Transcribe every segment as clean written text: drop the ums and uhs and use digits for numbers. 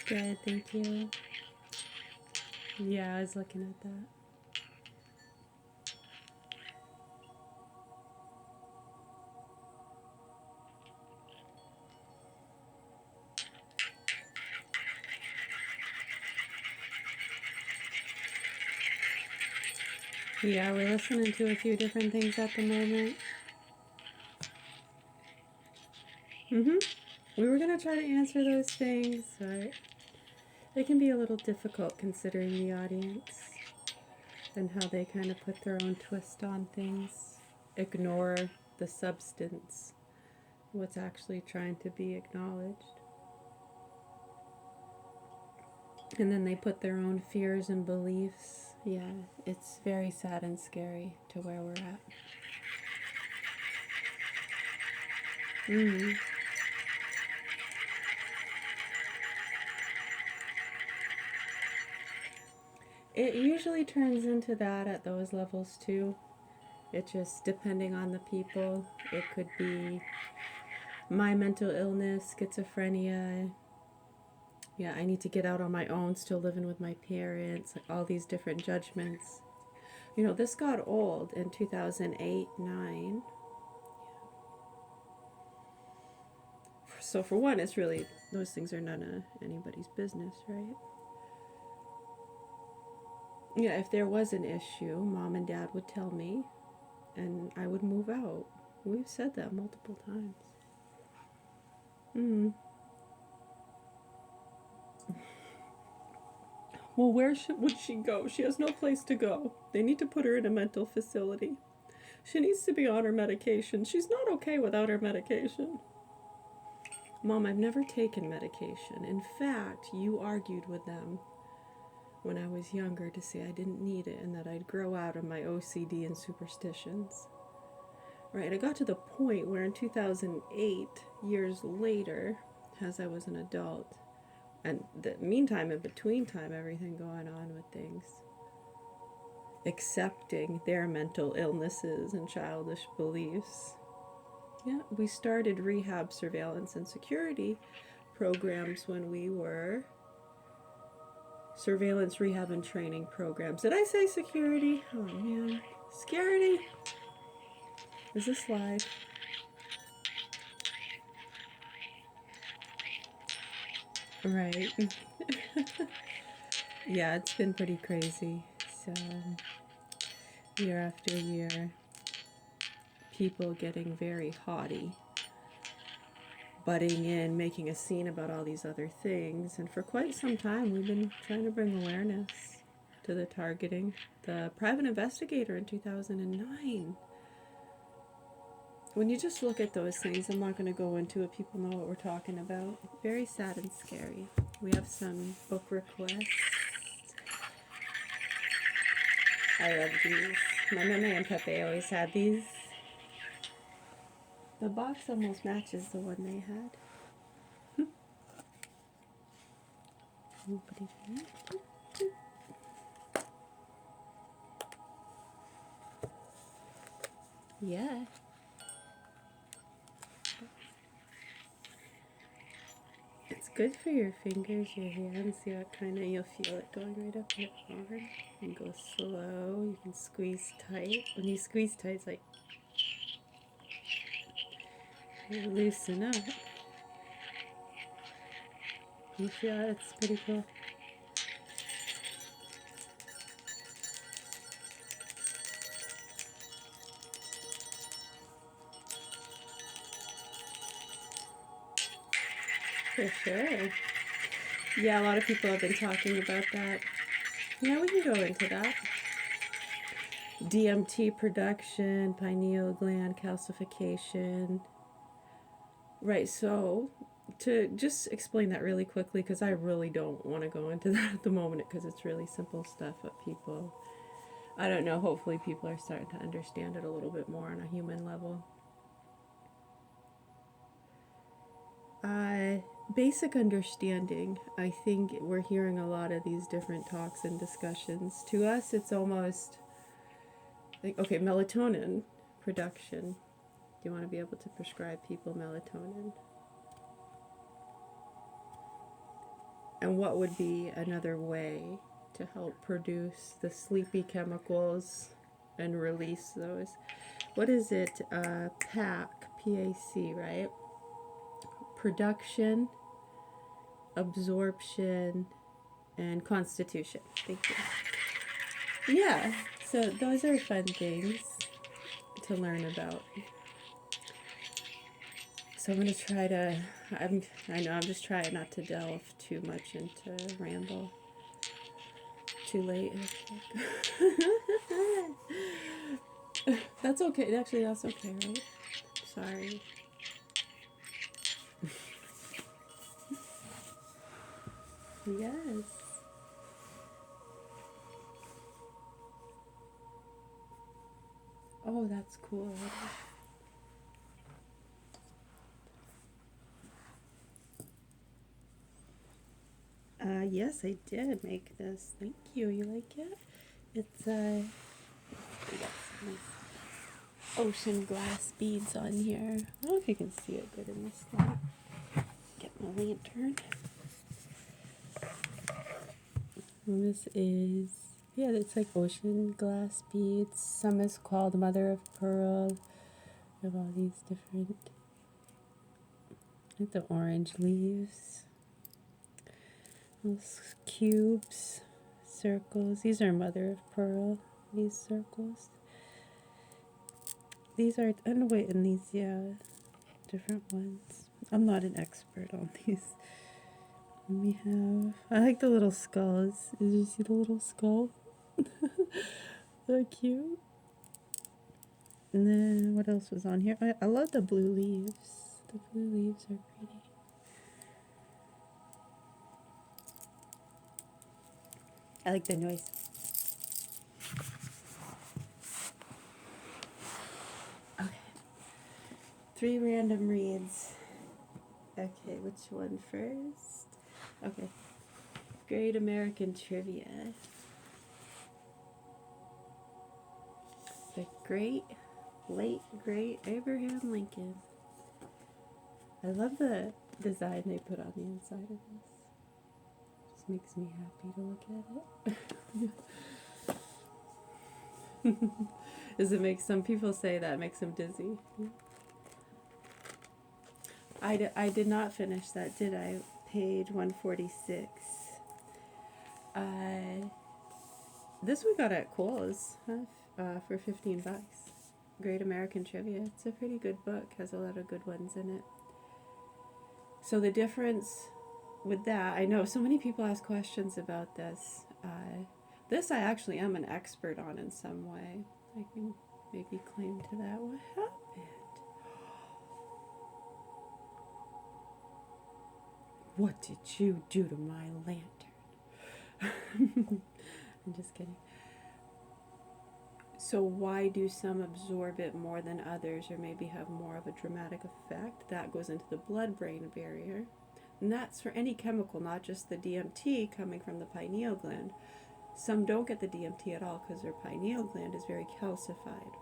Good, thank you. Yeah, I was looking at that. Yeah, we're listening to a few different things at the moment. We were going to try to answer those things, but it can be a little difficult considering the audience and how they kind of put their own twist on things, ignore the substance, what's actually trying to be acknowledged. And then they put their own fears and beliefs. Yeah, it's very sad and scary to where we're at. Mm. It usually turns into that at those levels too. It just, depending on the people, it could be my mental illness, schizophrenia. Yeah, I need to get out on my own, still living with my parents, like all these different judgments. You know, this got old in 2008, 9. So for one, it's really, those things are none of anybody's business, right? Yeah, if there was an issue, mom and dad would tell me and I would move out. We've said that multiple times. Mm. Well, where would she go? She has no place to go. They need to put her in a mental facility. She needs to be on her medication. She's not okay without her medication. Mom, I've never taken medication. In fact, you argued with them when I was younger to say I didn't need it and that I'd grow out of my OCD and superstitions. Right, I got to the point where in 2008, years later, as I was an adult, and the meantime, in between time, everything going on with things, accepting their mental illnesses and childish beliefs. Yeah, we started rehab surveillance and security programs when we were surveillance, rehab, and training programs. Did I say security? Oh man, security. Is this live? Right. Yeah, it's been pretty crazy. So, year after year, people getting very haughty, butting in, making a scene about all these other things. And for quite some time, we've been trying to bring awareness to the targeting. The private investigator in 2009. When you just look at those things, I'm not going to go into it, people know what we're talking about. Very sad and scary. We have some book requests. I love these. My mama and Pepe always had these. The box almost matches the one they had. Yeah. It's good for your fingers, your hands. See what kind of, you'll feel it going right up your arm. And go slow. You can squeeze tight. When you squeeze tight, it's like you loosen up. You feel it? It's pretty cool. For sure. Yeah, a lot of people have been talking about that. Yeah, we can go into that. DMT production, pineal gland calcification. Right, so to just explain that really quickly, because I really don't want to go into that at the moment because it's really simple stuff, but people, I don't know, hopefully people are starting to understand it a little bit more on a human level. Uh, Basic understanding. I think we're hearing a lot of these different talks and discussions. To us, it's almost like, okay, melatonin production. you want to be able to prescribe people melatonin? And what would be another way to help produce the sleepy chemicals and release those? What is it? PAC, right? Production, absorption, and constitution. Thank you. Yeah, so those are fun things to learn about. So I'm going to try to, I know I'm just trying not to delve too much into ramble. Too late. That's okay. Actually, that's okay, right? Sorry. Yes. Oh, that's cool. Yes, I did make this. Thank you. You like it? It's we got some nice ocean glass beads on here. I don't know if you can see it good in this light. Get my lantern. And this is, yeah, it's like ocean glass beads. Some is called mother of pearl. We have all these different, like the orange leaves. Those cubes, circles. These are mother of pearl. These circles. These are, oh no, wait, and these, yeah, different ones. I'm not an expert on these. And we have, I like the little skulls. Did you see the little skull? So cute. And then what else was on here? I love the blue leaves. The blue leaves are pretty. I like the noise. Okay. 3 random reads. Okay, which one first? Okay. Great American Trivia. The late great Abraham Lincoln. I love the design they put on the inside of this. Just makes me happy to look at it. Does it make, some people say that makes them dizzy? I did not finish that, did I? Page 146. This we got at Kohl's for $15. Great American Trivia. It's a pretty good book. Has a lot of good ones in it. So the difference with that, I know so many people ask questions about this. This I actually am an expert on in some way. I can maybe claim to that. What happened? What did you do to my lantern? I'm just kidding. So why do some absorb it more than others, or maybe have more of a dramatic effect? That goes into the blood-brain barrier. And that's for any chemical, not just the DMT coming from the pineal gland. Some don't get the DMT at all because their pineal gland is very calcified.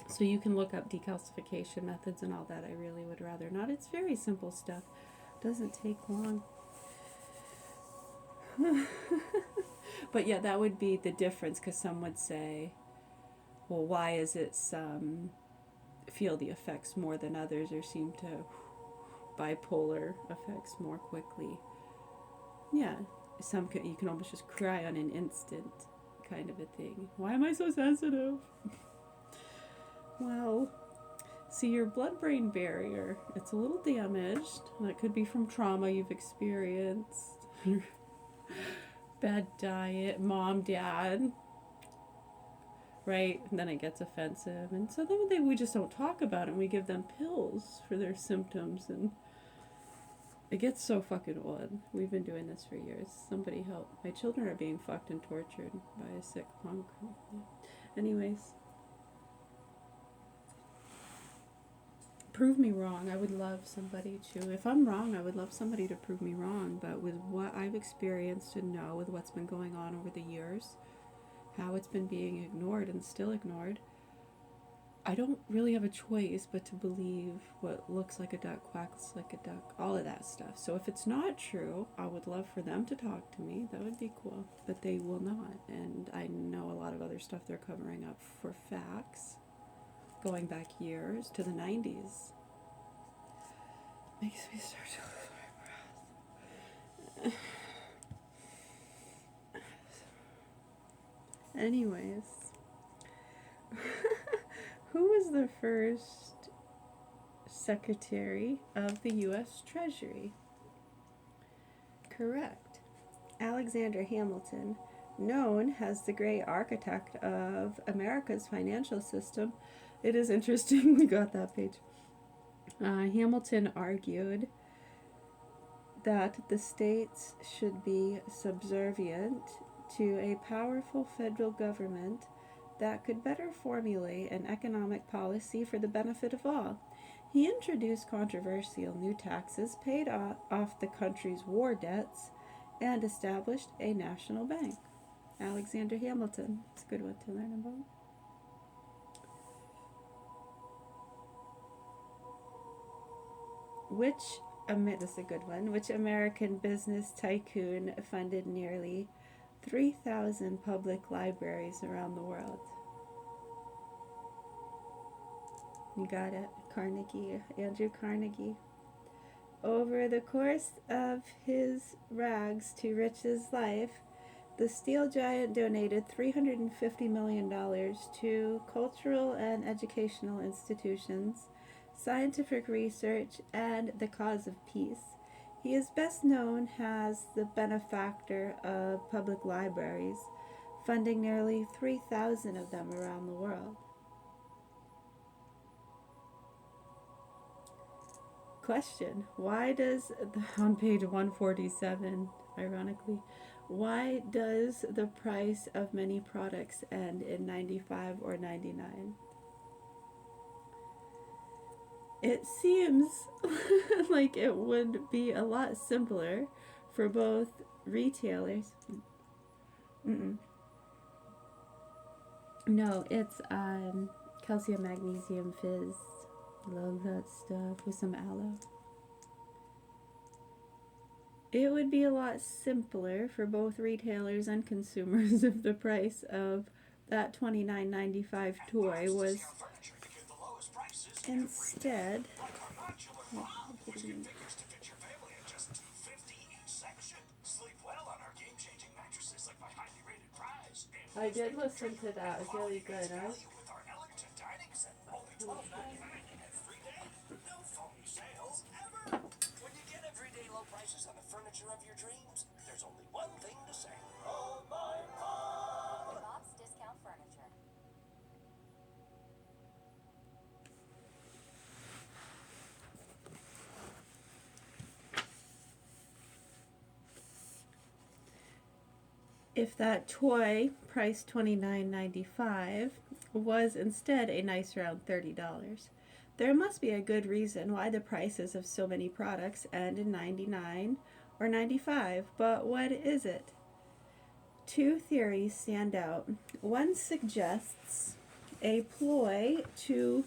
So you can look up decalcification methods and all that. I really would rather not. It's very simple stuff. Doesn't take long. But yeah, that would be the difference, because some would say, well, why is it some feel the effects more than others, or seem to bipolar effects more quickly? Yeah, some you can almost just cry on an instant, kind of a thing. Why am I so sensitive? Well, see, your blood-brain barrier, it's a little damaged. That could be from trauma you've experienced. Bad diet, mom, dad, right? And then it gets offensive. And so then we just don't talk about it, and we give them pills for their symptoms, and it gets so fucking old. We've been doing this for years. Somebody help. My children are being fucked and tortured by a sick punk. Anyways. Prove me wrong. I would love somebody to, if I'm wrong, I would love somebody to prove me wrong. But with what I've experienced and know, with what's been going on over the years, how it's been being ignored and still ignored, I don't really have a choice but to believe what looks like a duck, quacks like a duck, all of that stuff. So if it's not true, I would love for them to talk to me. That would be cool. But they will not. And I know a lot of other stuff they're covering up for facts going back years to the 90s. Makes me start to lose my breath. Anyways, who was the first Secretary of the U.S. Treasury? Correct. Alexander Hamilton, known as the great architect of America's financial system. It is interesting we got that page. Hamilton argued that the states should be subservient to a powerful federal government that could better formulate an economic policy for the benefit of all. He introduced controversial new taxes, paid off the country's war debts, and established a national bank. Alexander Hamilton. It's a good one to learn about. This is a good one. Which American business tycoon funded nearly 3,000 public libraries around the world? You got it. Carnegie. Andrew Carnegie. Over the course of his rags to riches life, the steel giant donated $350 million to cultural and educational institutions, scientific research, and the cause of peace. He is best known as the benefactor of public libraries, funding nearly 3,000 of them around the world. Question: why does, on page 147, ironically, why does the price of many products end in 95 or 99? It seems like it would be a lot simpler for both retailers. No, it's calcium magnesium fizz. Love that stuff with some aloe. It would be a lot simpler for both retailers and consumers if the price of that $29.95 toy was instead. I did listen to that. It was really good, huh? When you get everyday low prices on the furniture of your dreams, there's only one thing to say. Oh my God! Bob's Discount Furniture. If that toy, priced $29.95, was instead a nice round $30, there must be a good reason why the prices of so many products end in 99 or 95, but what is it? Two theories stand out. One suggests a ploy to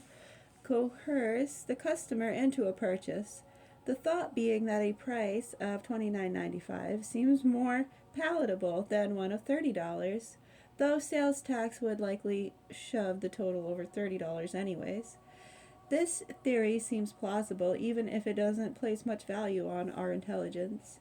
coerce the customer into a purchase, the thought being that a price of $29.95 seems more palatable than one of $30, though sales tax would likely shove the total over $30 anyways. This theory seems plausible even if it doesn't place much value on our intelligence.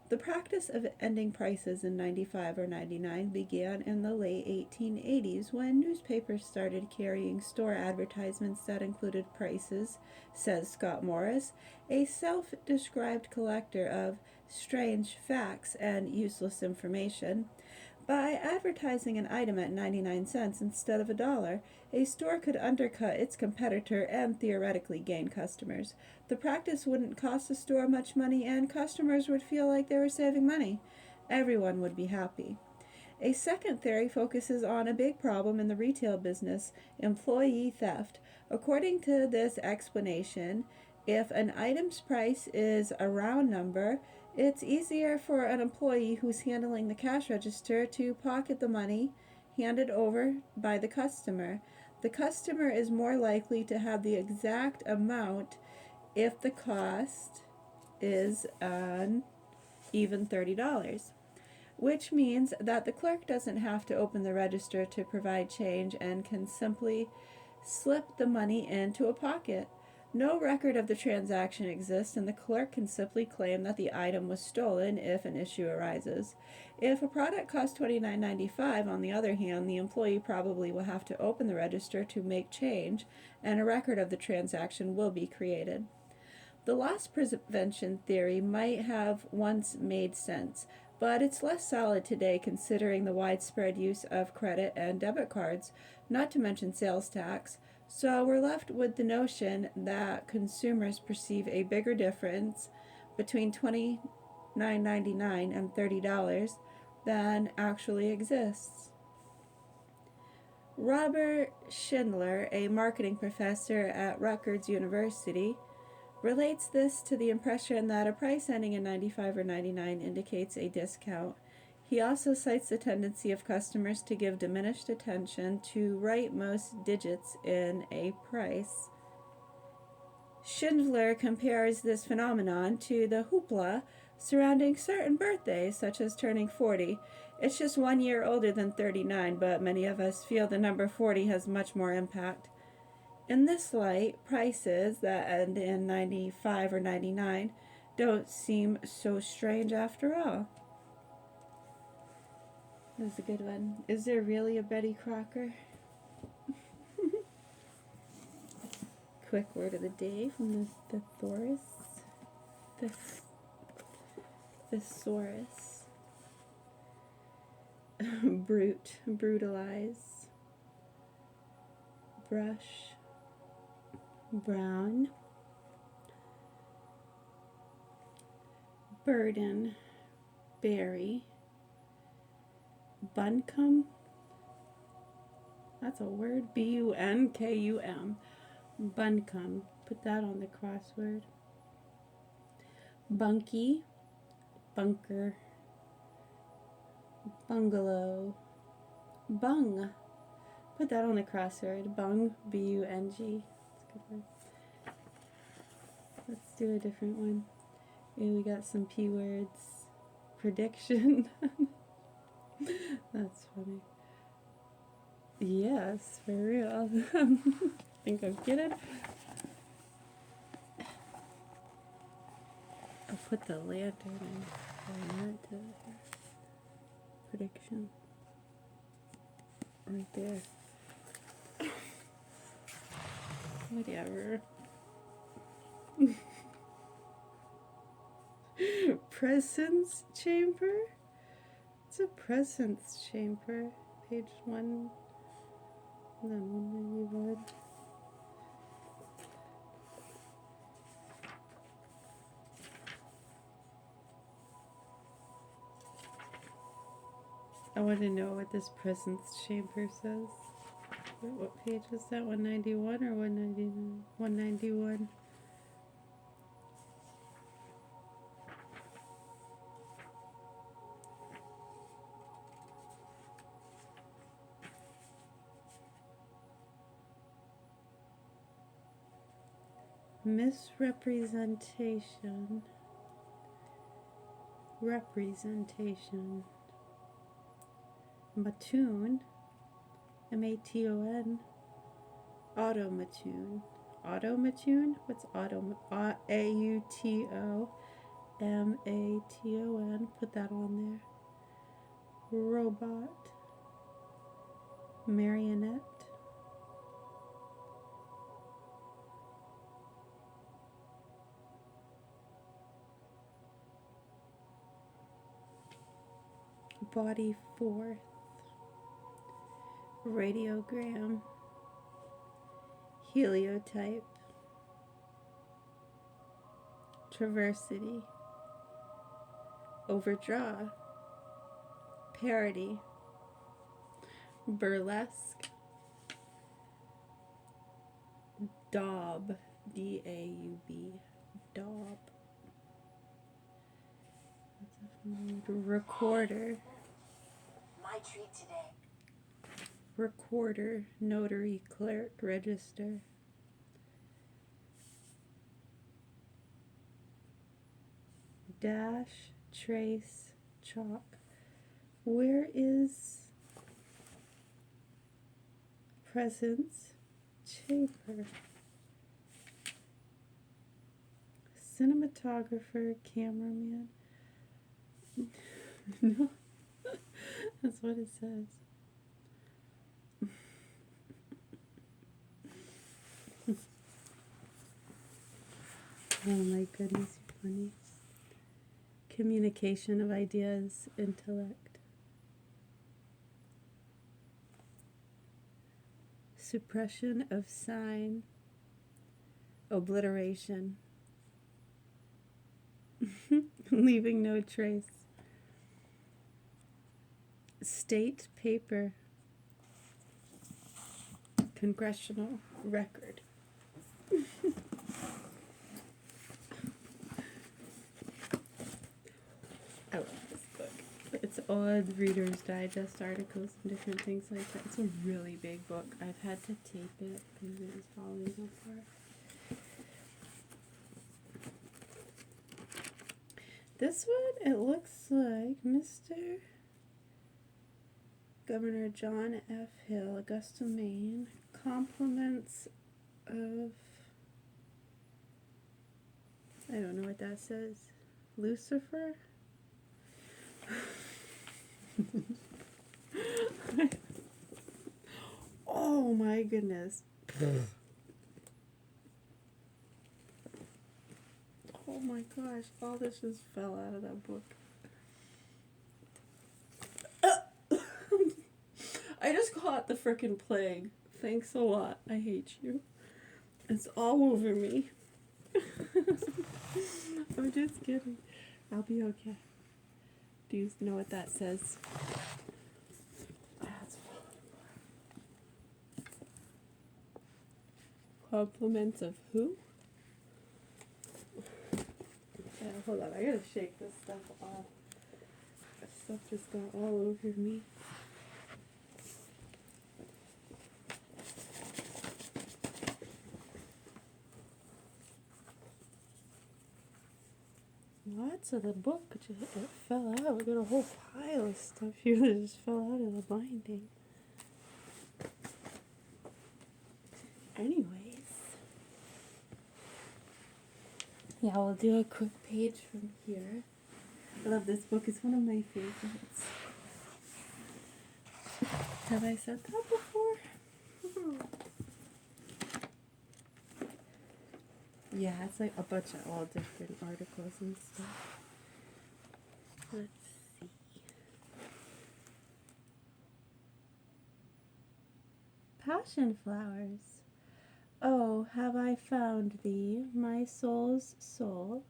The practice of ending prices in 95 or 99 began in the late 1880s when newspapers started carrying store advertisements that included prices, says Scott Morris, a self-described collector of strange facts and useless information. By advertising an item at 99 cents instead of $1, a store could undercut its competitor and theoretically gain customers. The practice wouldn't cost the store much money and customers would feel like they were saving money. Everyone would be happy. A second theory focuses on a big problem in the retail business, employee theft. According to this explanation, if an item's price is a round number, it's easier for an employee who's handling the cash register to pocket the money handed over by the customer. The customer is more likely to have the exact amount if the cost is an even $30, which means that the clerk doesn't have to open the register to provide change and can simply slip the money into a pocket. No record of the transaction exists, and the clerk can simply claim that the item was stolen if an issue arises. If a product costs $29.95, on the other hand, the employee probably will have to open the register to make change, and a record of the transaction will be created. The loss prevention theory might have once made sense, but it's less solid today considering the widespread use of credit and debit cards, not to mention sales tax. So we're left with the notion that consumers perceive a bigger difference between $29.99 and $30 than actually exists. Robert Schindler, a marketing professor at Rutgers University, relates this to the impression that a price ending in 95 or 99 indicates a discount. He also cites the tendency of customers to give diminished attention to rightmost digits in a price. Schindler compares this phenomenon to the hoopla surrounding certain birthdays, such as turning 40. It's just 1 year older than 39, but many of us feel the number 40 has much more impact. In this light, prices that end in 95 or 99 don't seem so strange after all. That's a good one. Is there really a Betty Crocker? Quick word of the day from the thesaurus. Thesaurus. Brute, brutalize. Brush. Brown. Burden. Berry. Bunkum. That's a word. Bunkum. Bunkum. Put that on the crossword. Bunky. Bunker. Bungalow. Bung. Put that on the crossword. Bung. B-U-N-G. That's a good word. Let's do a different one. And we got some P words. Prediction. That's funny. Yes, for real. Think I'm kidding? I'll put the lantern in. Prediction. Right there. Whatever. Presence chamber? It's a presence chamber. Page 1. And then 191. I want to know what this presence chamber says. What page is that? 191 or 199? 191. Misrepresentation. Representation. Mattoon. M-A-T-O-N. Automatoon. Automatoon? What's auto? A-U-T-O-M-A-T-O-N. Put that on there. Robot. Marionette. Body fourth. Radiogram. Heliotype. Traversity. Overdraw. Parody. Burlesque. Daub. D-A-U-B. Daub. Recorder. My treat today. recorder, notary, clerk, register. Dash, trace, chalk. Where is presence, chamber? Cinematographer, cameraman. No, that's what it says. Oh my goodness, you're funny. Communication of ideas, intellect. Suppression of sign, obliteration. Leaving no trace. State paper, congressional record. I love this book. It's odd Reader's Digest articles and different things like that. It's a really big book. I've had to tape it because it was falling apart. This one, it looks like Mr. Governor John F. Hill, Augusta, Maine. Compliments of, I don't know what that says. Lucifer? Oh my goodness. Oh my gosh, all this just fell out of that book. I just caught the frickin' plague. Thanks a lot. I hate you. It's all over me. I'm just kidding. I'll be okay. Do you know what that says? That's compliments of who? Yeah, hold on, I gotta shake this stuff off. This stuff just got all over me. Lots of the book just it fell out. We got a whole pile of stuff here that just fell out of the binding. Anyways. Yeah, we'll do a quick page from here. I love this book. It's one of my favorites. Have I said that before? Yeah, it's like a bunch of all different articles and stuff. Let's see. Passion flowers. Oh, have I found thee, my soul's soul,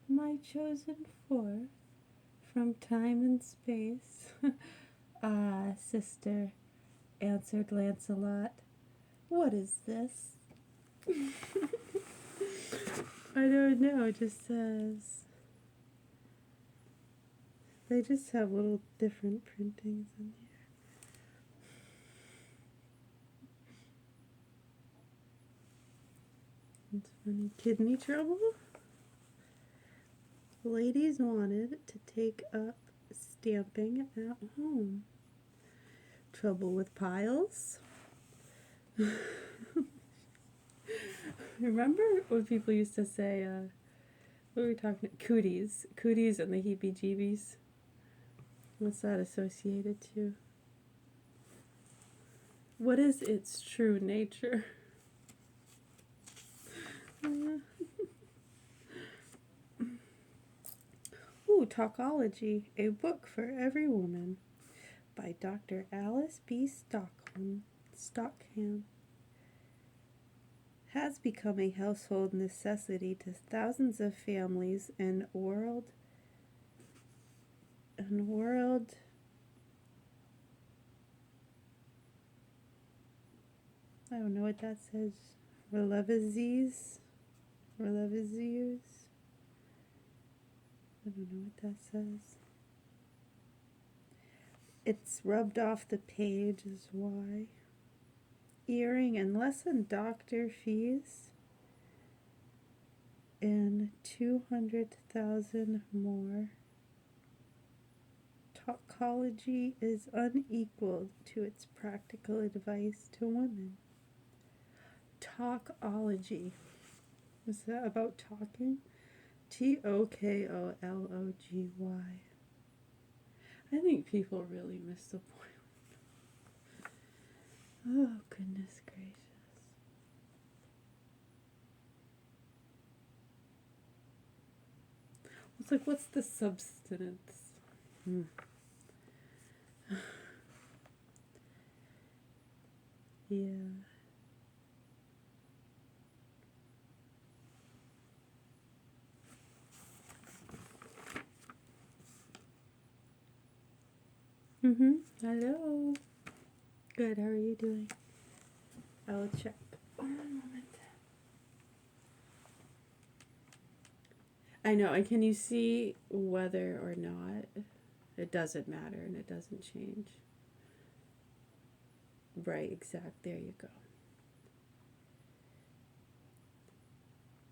my chosen forth from time and space? Ah, sister, answered Lancelot, what is this? I don't know, it just says. They just have little different printings in here. It's funny. Kidney trouble? Ladies wanted to take up stamping at home. Trouble with piles? Remember when people used to say, what were we talking about? Cooties. Cooties and the heebie-jeebies. What's that associated to? What is its true nature? Ooh, Talkology, a book for every woman by Dr. Alice B. Stockham. Has become a household necessity to thousands of families and world. I don't know what that says. Relevisies. I don't know what that says. It's rubbed off the page is why. Earring and less than doctor fees. And 200,000 more. Toxicology is unequal to its practical advice to women. Talkology. Was that about talking? Tokology. I think people really miss the point. Oh, goodness gracious. It's like, what's the substance? Yeah. Hello. Good, how are you doing? I'll check. One moment. I know, and can you see whether or not? It doesn't matter and it doesn't change. Right, exact. There you go.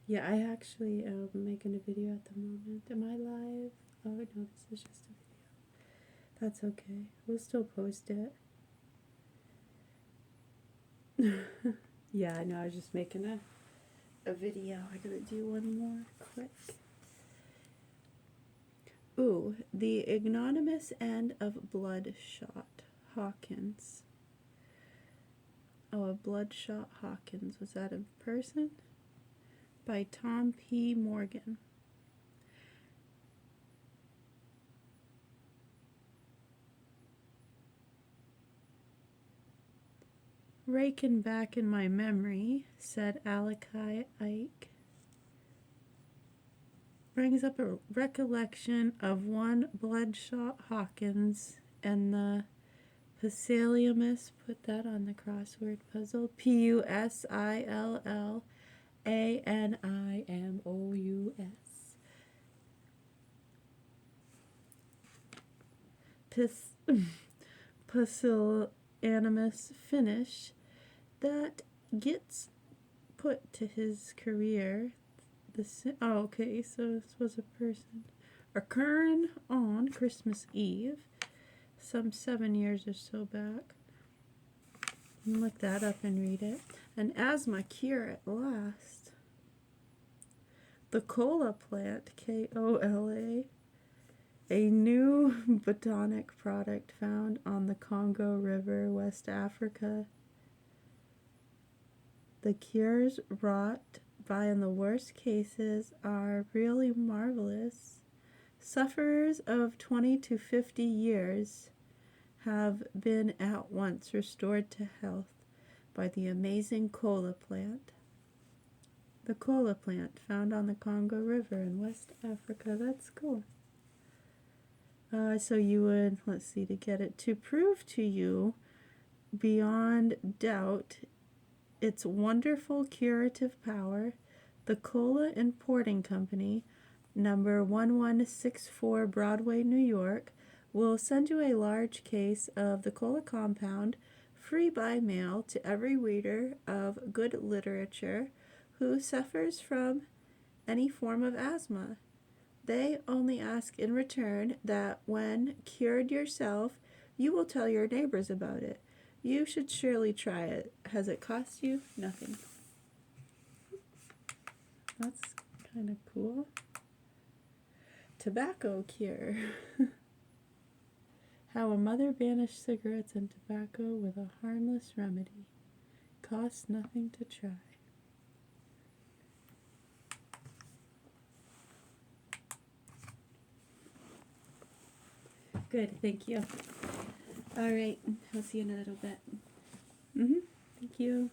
Yeah, I actually am making a video at the moment. Am I live? Oh, no, this is just a video. That's okay. We'll still post it. Yeah, I know. I was just making a video. I gotta do one more quick. Ooh, the ignominious end of Bloodshot Hawkins. Oh, a Bloodshot Hawkins. Was that a person? By Tom P. Morgan. Raking back in my memory, said Alakai Ike, brings up a recollection of one Bloodshot Hawkins and the Pusilianus, put that on the crossword puzzle, Pusillanimous. Pusillanimous finish that gets put to his career. Okay, so this was a person occurring on Christmas Eve, some 7 years or so back. You can look that up and read it. An asthma cure at last. The cola plant, Kola, a new botanic product found on the Congo River, West Africa. The cures wrought by in the worst cases are really marvelous. Sufferers of 20 to 50 years have been at once restored to health by the amazing cola plant. The cola plant found on the Congo River in West Africa. That's cool. So you would, let's see, to get it, to prove to you beyond doubt its wonderful curative power, the Cola Importing Company, number 1164 Broadway, New York, will send you a large case of the cola compound free by mail to every reader of good literature who suffers from any form of asthma. They only ask in return that when cured yourself, you will tell your neighbors about it. You should surely try it. Has it cost you? Nothing. That's kind of cool. Tobacco cure. How a mother banished cigarettes and tobacco with a harmless remedy. Costs nothing to try. Good, thank you. All right, I'll see you in a little bit. Thank you.